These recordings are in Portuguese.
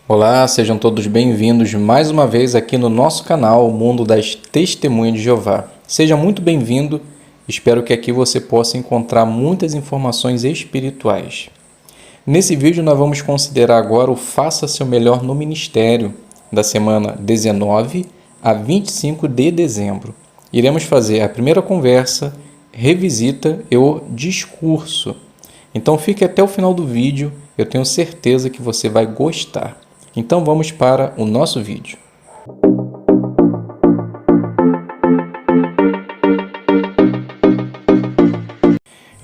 Olá, sejam todos bem-vindos mais uma vez aqui no nosso canal, o Mundo das Testemunhas de Jeová. Seja muito bem-vindo, espero que aqui você possa encontrar muitas informações espirituais. Nesse vídeo nós vamos considerar agora o Faça Seu Melhor no Ministério, da semana 19 a 25 de dezembro. Iremos fazer a primeira conversa, revisita e o discurso. Então fique até o final do vídeo, eu tenho certeza que você vai gostar. Então vamos para o nosso vídeo.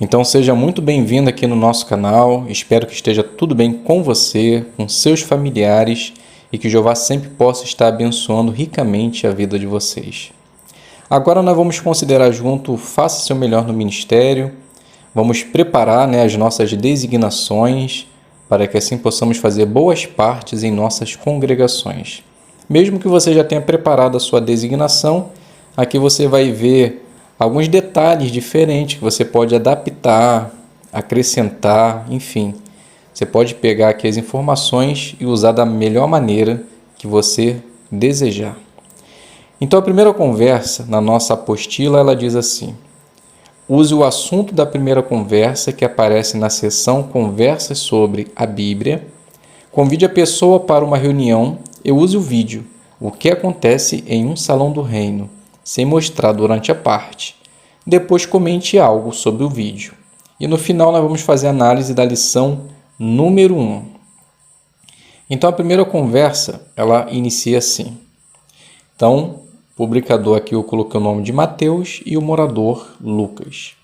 Então seja muito bem-vindo aqui no nosso canal, espero que esteja tudo bem com você, com seus familiares e que Jeová sempre possa estar abençoando ricamente a vida de vocês. Agora nós vamos considerar junto Faça Seu Melhor no Ministério, vamos preparar as nossas designações, para que assim possamos fazer boas partes em nossas congregações. Mesmo que você já tenha preparado a sua designação, aqui você vai ver alguns detalhes diferentes que você pode adaptar, acrescentar, enfim. Você pode pegar aqui as informações e usar da melhor maneira que você desejar. Então a primeira conversa na nossa apostila, ela diz assim: use o assunto da primeira conversa que aparece na seção Conversas sobre a Bíblia. Convide a pessoa para uma reunião e use o vídeo, o que acontece em um salão do reino, sem mostrar durante a parte. Depois comente algo sobre o vídeo. E no final nós vamos fazer a análise da lição número 1. Então a primeira conversa, ela inicia assim. Então, o publicador aqui eu coloquei o nome de Mateus e o morador Lucas.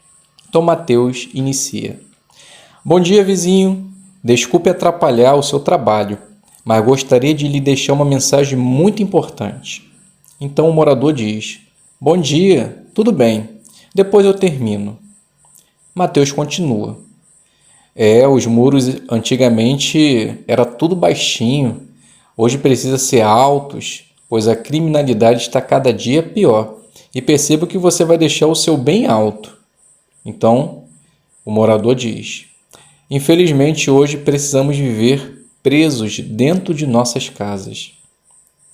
Então Mateus inicia. Bom dia, vizinho. Desculpe atrapalhar o seu trabalho, mas gostaria de lhe deixar uma mensagem muito importante. Então o morador diz: bom dia, tudo bem, depois eu termino. Mateus continua. Os muros antigamente era tudo baixinho, hoje precisa ser altos, pois a criminalidade está cada dia pior, e percebo que você vai deixar o seu bem alto. Então, o morador diz: infelizmente hoje precisamos viver presos dentro de nossas casas.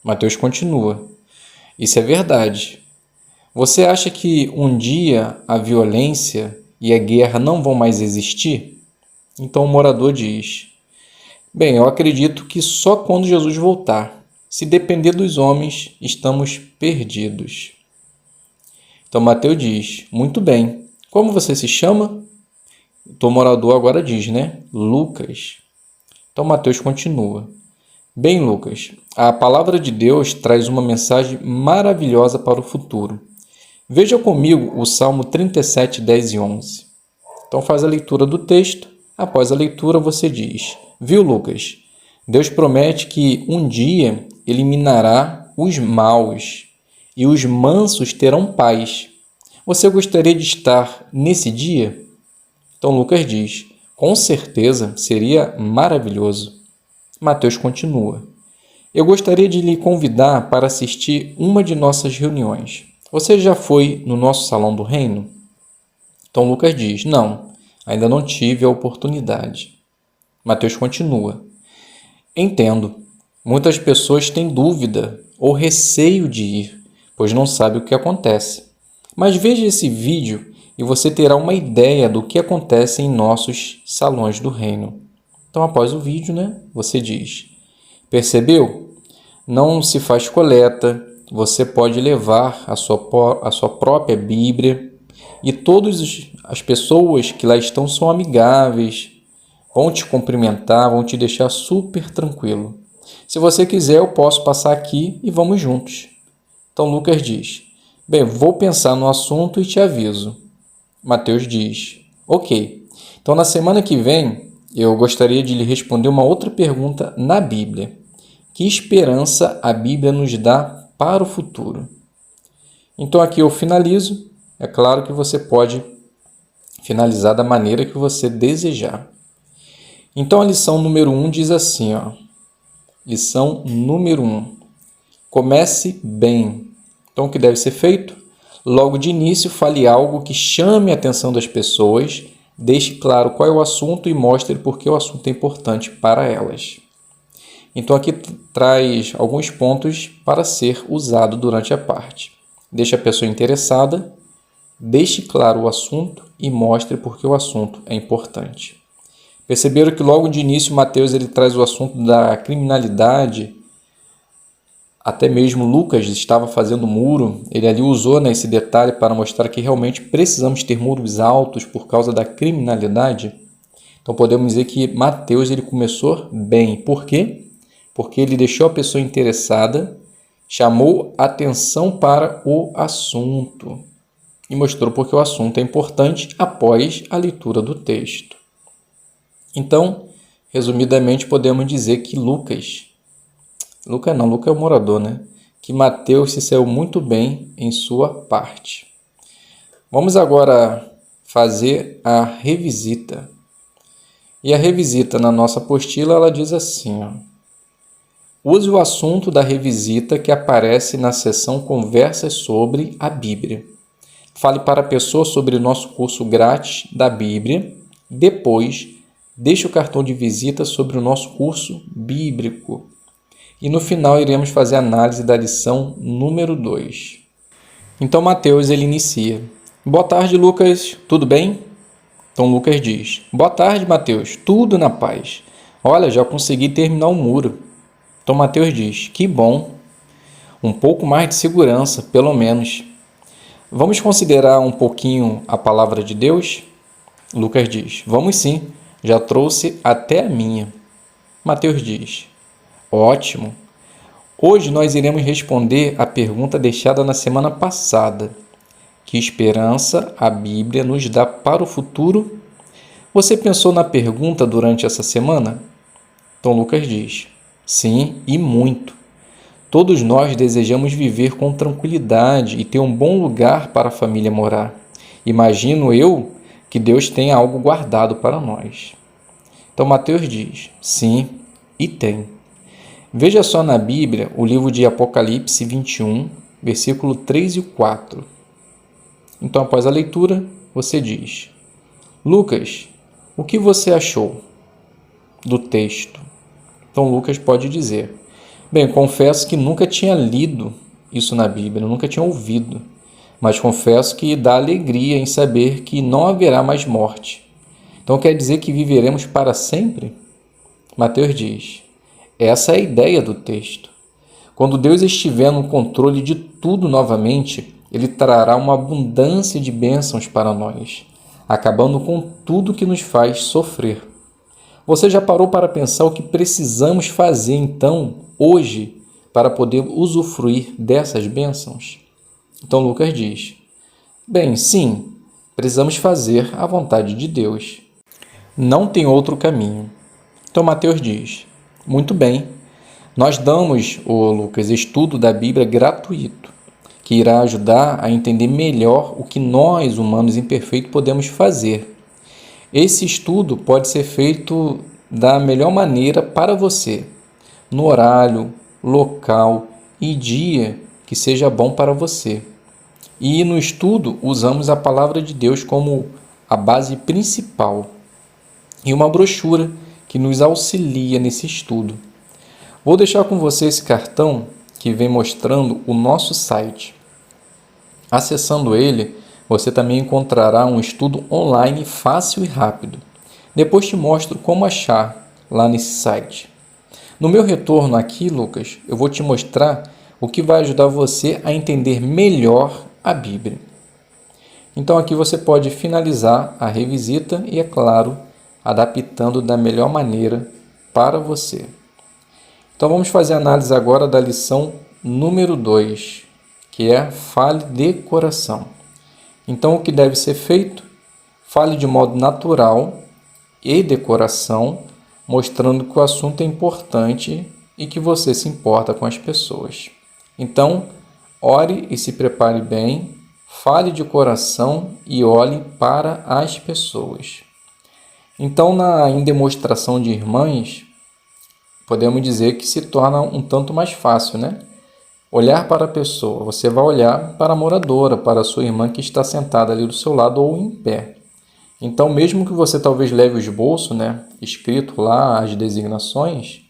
Mateus continua: isso é verdade. Você acha que um dia a violência e a guerra não vão mais existir? Então o morador diz: bem, eu acredito que só quando Jesus voltar. Se depender dos homens, estamos perdidos. Então Mateus diz: muito bem, como você se chama? O morador agora diz, Lucas. Então Mateus continua. Bem, Lucas, a palavra de Deus traz uma mensagem maravilhosa para o futuro. Veja comigo o Salmo 37, 10 e 11. Então faz a leitura do texto. Após a leitura você diz: viu, Lucas? Deus promete que um dia eliminará os maus e os mansos terão paz. Você gostaria de estar nesse dia? Então Lucas diz: com certeza seria maravilhoso. Mateus continua: eu gostaria de lhe convidar para assistir uma de nossas reuniões. Você já foi no nosso salão do reino? Então Lucas diz: não, ainda não tive a oportunidade. Mateus continua: entendo. Muitas pessoas têm dúvida ou receio de ir, pois não sabem o que acontece. Mas veja esse vídeo e você terá uma ideia do que acontece em nossos salões do reino. Então, após o vídeo, você diz: percebeu? Não se faz coleta, você pode levar a sua própria Bíblia e todas as pessoas que lá estão são amigáveis, vão te cumprimentar, vão te deixar super tranquilo. Se você quiser, eu posso passar aqui e vamos juntos. Então Lucas diz: bem, vou pensar no assunto e te aviso. Mateus diz: ok. Então na semana que vem, eu gostaria de lhe responder uma outra pergunta na Bíblia. Que esperança a Bíblia nos dá para o futuro? Então aqui eu finalizo. É claro que você pode finalizar da maneira que você desejar. Então a lição número 1 diz assim, lição número 1. Comece bem. Então o que deve ser feito? Logo de início, fale algo que chame a atenção das pessoas, deixe claro qual é o assunto e mostre por que o assunto é importante para elas. Então aqui traz alguns pontos para ser usado durante a parte. Deixe a pessoa interessada, deixe claro o assunto e mostre por que o assunto é importante. Perceberam que logo de início Mateus ele traz o assunto da criminalidade. Até mesmo Lucas estava fazendo muro, ele ali usou esse detalhe para mostrar que realmente precisamos ter muros altos por causa da criminalidade. Então podemos dizer que Mateus ele começou bem. Por quê? Porque ele deixou a pessoa interessada, chamou atenção para o assunto e mostrou porque o assunto é importante após a leitura do texto. Então, resumidamente, podemos dizer que Lucas é o morador, né? Que Mateus se saiu muito bem em sua parte. Vamos agora fazer a revisita. E a revisita na nossa apostila, ela diz assim, ó. Use o assunto da revisita que aparece na seção Conversas sobre a Bíblia. Fale para a pessoa sobre o nosso curso grátis da Bíblia. Depois, deixe o cartão de visita sobre o nosso curso bíblico. E no final iremos fazer a análise da lição número 2. Então Mateus ele inicia. Boa tarde, Lucas, tudo bem? Então Lucas diz, boa tarde, Mateus, tudo na paz. Olha, já consegui terminar o muro. Então Mateus diz, que bom. Um pouco mais de segurança, pelo menos. Vamos considerar um pouquinho a palavra de Deus? Lucas diz, vamos sim, já trouxe até a minha. Mateus diz, ótimo. Hoje nós iremos responder a pergunta deixada na semana passada. Que esperança a Bíblia nos dá para o futuro? Você pensou na pergunta durante essa semana? Então Lucas diz, sim, e muito. Todos nós desejamos viver com tranquilidade e ter um bom lugar para a família morar. Imagino eu que Deus tenha algo guardado para nós. Então Mateus diz, sim, e tem. Veja só na Bíblia o livro de Apocalipse 21, versículo 3 e 4. Então, após a leitura, você diz, Lucas, o que você achou do texto? Então, Lucas pode dizer, bem, confesso que nunca tinha lido isso na Bíblia, nunca tinha ouvido, mas confesso que dá alegria em saber que não haverá mais morte. Então, quer dizer que viveremos para sempre? Mateus diz, essa é a ideia do texto. Quando Deus estiver no controle de tudo novamente, Ele trará uma abundância de bênçãos para nós, acabando com tudo que nos faz sofrer. Você já parou para pensar o que precisamos fazer, então, hoje, para poder usufruir dessas bênçãos? Então, Lucas diz, bem, sim, precisamos fazer a vontade de Deus. Não tem outro caminho. Então, Mateus diz, muito bem, nós damos, Lucas, estudo da Bíblia gratuito, que irá ajudar a entender melhor o que nós, humanos imperfeitos, podemos fazer. Esse estudo pode ser feito da melhor maneira para você, no horário, local e dia que seja bom para você. E no estudo usamos a palavra de Deus como a base principal e uma brochura que nos auxilia nesse estudo. Vou deixar com você esse cartão que vem mostrando o nosso site. Acessando ele, você também encontrará um estudo online fácil e rápido. Depois te mostro como achar lá nesse site. No meu retorno aqui, Lucas, eu vou te mostrar o que vai ajudar você a entender melhor a Bíblia. Então aqui você pode finalizar a revisita e, é claro, adaptando da melhor maneira para você. Então vamos fazer a análise agora da lição número 2, que é fale de coração. Então o que deve ser feito? Fale de modo natural e de coração, mostrando que o assunto é importante e que você se importa com as pessoas. Então, ore e se prepare bem, fale de coração e olhe para as pessoas. Então, em demonstração de irmãs, podemos dizer que se torna um tanto mais fácil, né? Olhar para a pessoa, você vai olhar para a moradora, para a sua irmã que está sentada ali do seu lado ou em pé. Então, mesmo que você talvez leve o esboço, né, escrito lá as designações,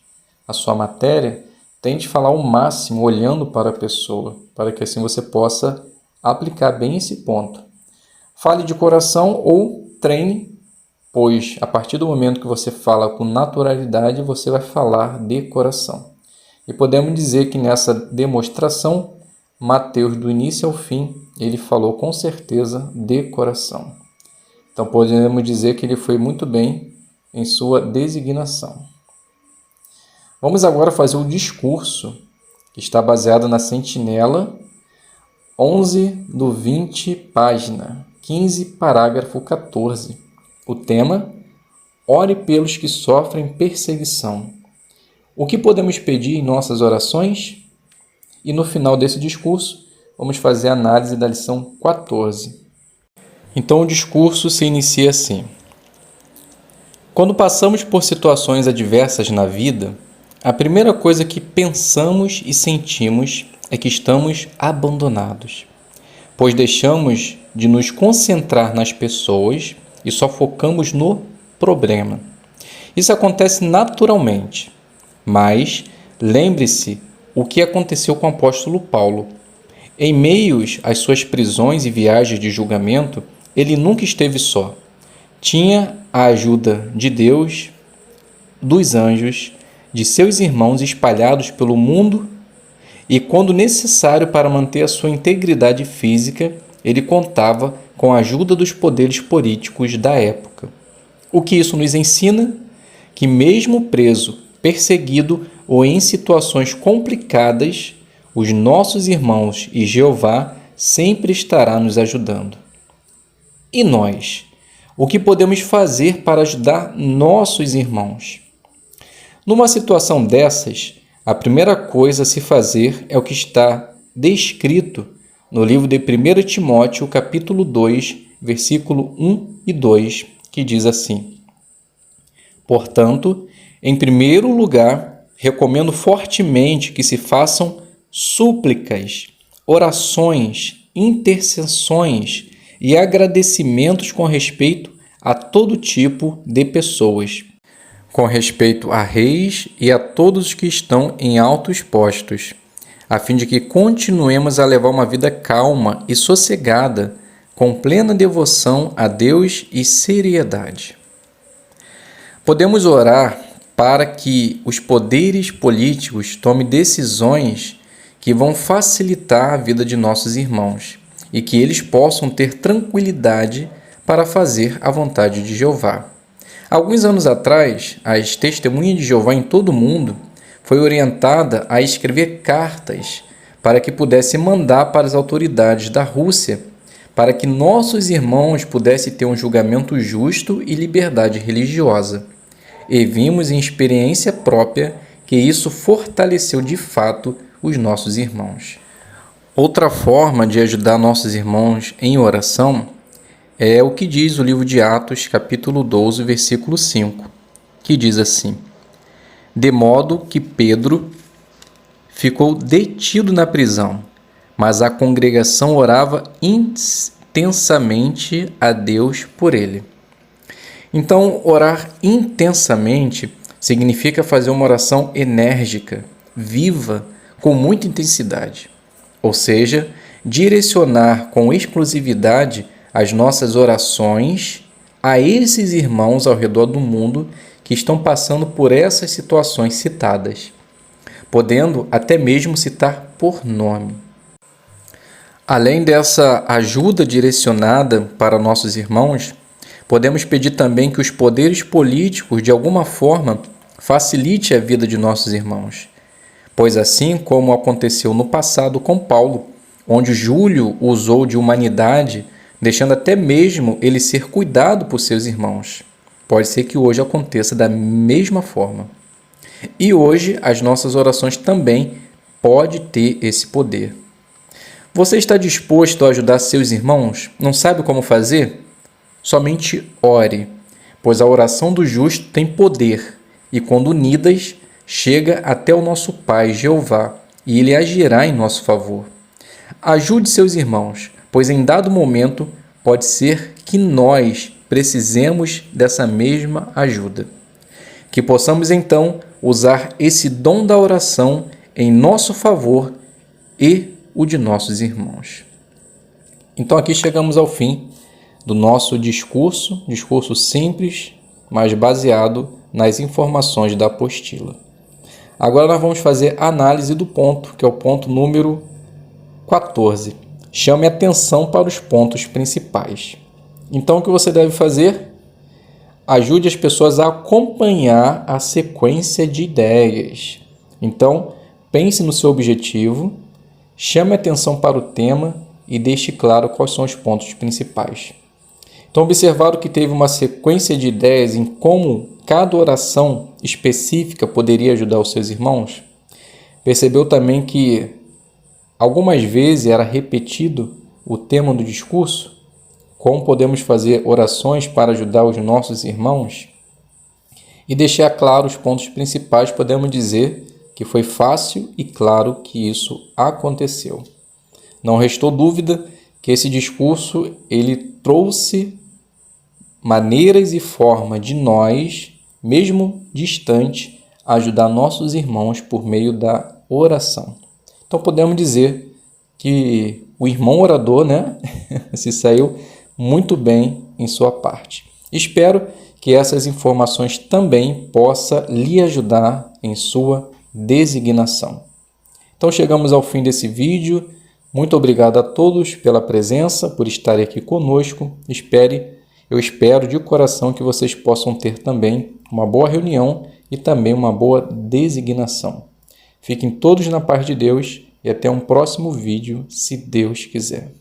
a sua matéria, tente falar o máximo olhando para a pessoa, para que assim você possa aplicar bem esse ponto. Fale de coração ou treine, pois a partir do momento que você fala com naturalidade, você vai falar de coração. E podemos dizer que nessa demonstração, Mateus, do início ao fim, ele falou com certeza de coração. Então podemos dizer que ele foi muito bem em sua designação. Vamos agora fazer o discurso, que está baseado na Sentinela, 11 do 20, página 15, parágrafo 14. O tema: ore pelos que sofrem perseguição. O que podemos pedir em nossas orações? E no final desse discurso, vamos fazer a análise da lição 14. Então o discurso se inicia assim: quando passamos por situações adversas na vida, a primeira coisa que pensamos e sentimos é que estamos abandonados, pois deixamos de nos concentrar nas pessoas e só focamos no problema. Isso acontece naturalmente, mas lembre-se o que aconteceu com o apóstolo Paulo. Em meio às suas prisões e viagens de julgamento, ele nunca esteve só. Tinha a ajuda de Deus, dos anjos, de seus irmãos espalhados pelo mundo, e quando necessário para manter a sua integridade física, ele contava com a ajuda dos poderes políticos da época. O que isso nos ensina? Que mesmo preso, perseguido ou em situações complicadas, os nossos irmãos e Jeová sempre estará nos ajudando. E nós? O que podemos fazer para ajudar nossos irmãos? Numa situação dessas, a primeira coisa a se fazer é o que está descrito no livro de 1 Timóteo, capítulo 2, versículo 1 e 2, que diz assim: portanto, em primeiro lugar, recomendo fortemente que se façam súplicas, orações, intercessões e agradecimentos com respeito a todo tipo de pessoas, com respeito a reis e a todos os que estão em altos postos, a fim de que continuemos a levar uma vida calma e sossegada, com plena devoção a Deus e seriedade. Podemos orar para que os poderes políticos tomem decisões que vão facilitar a vida de nossos irmãos e que eles possam ter tranquilidade para fazer a vontade de Jeová. Alguns anos atrás, as Testemunhas de Jeová em todo o mundo foi orientada a escrever cartas para que pudesse mandar para as autoridades da Rússia para que nossos irmãos pudessem ter um julgamento justo e liberdade religiosa. E vimos em experiência própria que isso fortaleceu de fato os nossos irmãos. Outra forma de ajudar nossos irmãos em oração é o que diz o livro de Atos, capítulo 12, versículo 5, que diz assim: de modo que Pedro ficou detido na prisão, mas a congregação orava intensamente a Deus por ele. Então, orar intensamente significa fazer uma oração enérgica, viva, com muita intensidade. Ou seja, direcionar com explosividade as nossas orações a esses irmãos ao redor do mundo que estão passando por essas situações citadas, podendo até mesmo citar por nome. Além dessa ajuda direcionada para nossos irmãos, podemos pedir também que os poderes políticos, de alguma forma, facilite a vida de nossos irmãos. Pois assim como aconteceu no passado com Paulo, onde Júlio usou de humanidade, deixando até mesmo ele ser cuidado por seus irmãos. Pode ser que hoje aconteça da mesma forma. E hoje as nossas orações também podem ter esse poder. Você está disposto a ajudar seus irmãos? Não sabe como fazer? Somente ore, pois a oração do justo tem poder, e quando unidas, chega até o nosso Pai, Jeová, e Ele agirá em nosso favor. Ajude seus irmãos, pois em dado momento pode ser que nós precisemos dessa mesma ajuda. Que possamos então usar esse dom da oração em nosso favor e o de nossos irmãos. Então aqui chegamos ao fim do nosso discurso simples, mas baseado nas informações da apostila. Agora nós vamos fazer a análise do ponto, que é o ponto número 14. Chame atenção para os pontos principais. Então o que você deve fazer? Ajude as pessoas a acompanhar a sequência de ideias. Então, pense no seu objetivo, chame atenção para o tema e deixe claro quais são os pontos principais. Então, observaram que teve uma sequência de ideias em como cada oração específica poderia ajudar os seus irmãos? Percebeu também que algumas vezes era repetido o tema do discurso? Como podemos fazer orações para ajudar os nossos irmãos? E deixar claro os pontos principais, podemos dizer que foi fácil e claro que isso aconteceu. Não restou dúvida que esse discurso ele trouxe maneiras e forma de nós, mesmo distante, ajudar nossos irmãos por meio da oração. Então podemos dizer que o irmão orador, se saiu muito bem em sua parte. Espero que essas informações também possam lhe ajudar em sua designação. Então chegamos ao fim desse vídeo. Muito obrigado a todos pela presença, por estarem aqui conosco. Eu espero de coração que vocês possam ter também uma boa reunião e também uma boa designação. Fiquem todos na paz de Deus e até um próximo vídeo, se Deus quiser.